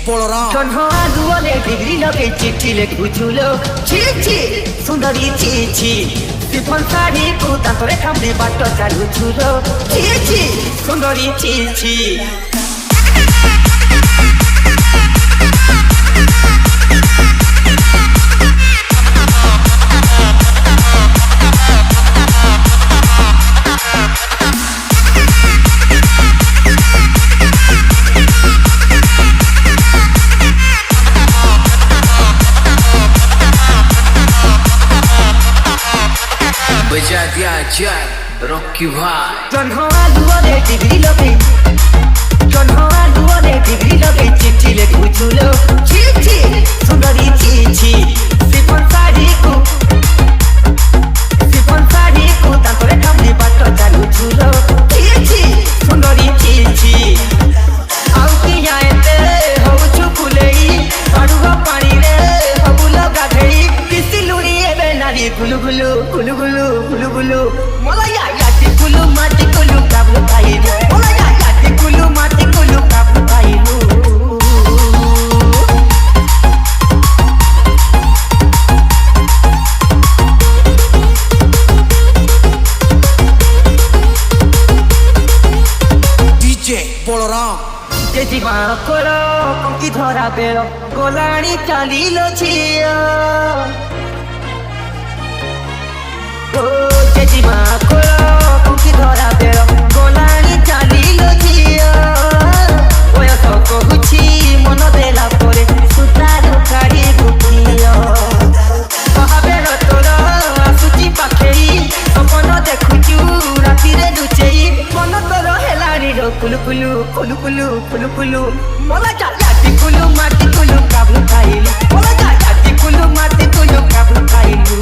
বলরাম জন্মা দুয়ারে ডিগ্রি লগে চিঠি লেখুছুলো ছি ছি সুন্দরী ছি ছি সিফন শাড়ি কু তান্তরে খামনি বাট চালুছুলো ছি ছি সুন্দরী ছি ছি बजा दिया जाए रॉकी भाई जन्मा दुआरे डिग्री लगे जन्मा दुआरे डिग्री लगे चिट्ठी लेखुछुलो छि छि सुंदरी छि छि सिफन शाड़ी को तांतरे खामनी बाट चालुछुलो छि छि सुंदरी छि छि आउ कि जाएते होउछु फुलेई पाडुगा पानी रे हबुलो गाधेई किसी लुड़ी एबे नारी गुलु गुलु गुलु गुलु गुलु गुलु मला याटी गुलु माटी गुलु काबलु काइलु मला याटी गुलु माटी गुलु काबलु काइलु ডিজে বলরাম जेजी माँ कोलो की धरा बेलो कोलानी चालीलो छिया ओ जेजी माँ कोलो की धरा बेलो कोलानी चालीलो छिया ओया तो कोहुची मनो देला परे सुतारो काड़ी बुकियो कहाबेलो तोरा आसुची पाखेई सपनो देखुचू राती रे लुचेई मनो तोरो हेलानी रो कुलु कुलु कुलु कुलु कुलु कुलु मला याटी कुलु माटी कुलु काबलु काइलु मला याटी कुलु माटी कुलु काबलु काइलु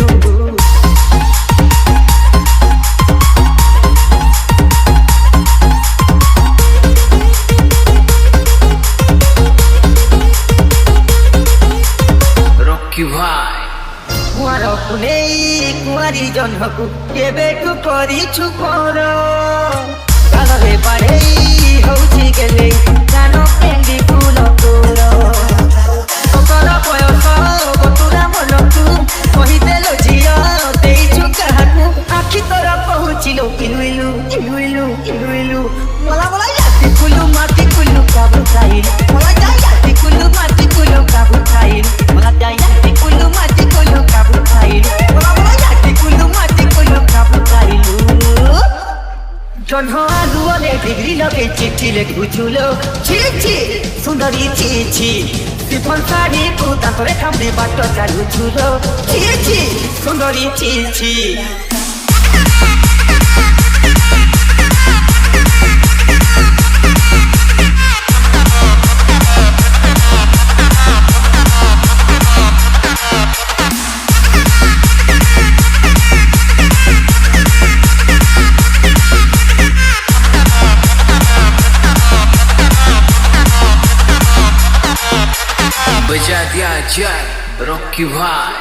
रॉकी भाई कुआर कुनेई कुआरी जन्मकु केबेकु करिछु पर कालरे पारेई होउछि गेले कानो पेंडी फूल तोर तोर बयस बतुरा मनकु कहि देलो झिया देइछु काहाकु आखि तोर पहुँचिलो इलुइलु इलुइलु इलुइलु मला मला याती कुलु माटी कुलु काबु खाइल मला याती कुलु माटी कुलु काबु खाइल मला याती कुलु माटी कुलु काबु खाइल मला मला याती कुलु माटी कुलु काबु खाइल जन्मा दुआरे डिग्री लगे चिट्ठी लेखुछुलो छि छि सुंदरी छि छि सिफन शाड़ी को तांतरे खामनी बाट चालुछुलो छि छि सुंदरी छि छि बजा दिया जाए रॉकी भाई